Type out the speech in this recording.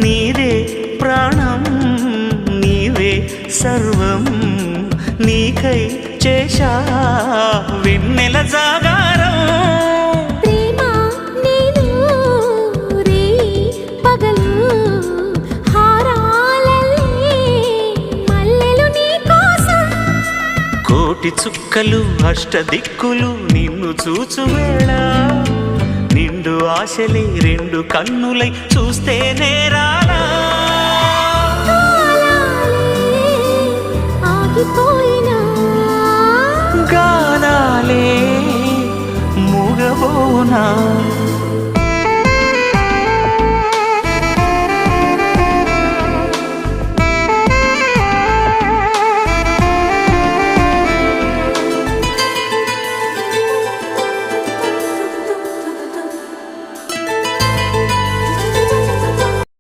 నీదే ప్రాణం నీవే సర్వం నీకై చేశా వెన్నెల జాగారం ప్రేమ నేను రే పగలు హారాలల్లే మల్లెలు నీ కోసం కోటి చుక్కలు అష్టదిక్కులు నిన్ను చూచువేళ నిండు ఆశలే రెండు కన్నులై చూస్తే నేరాలా ఆగిపోయినా గానాలే మూగబోనా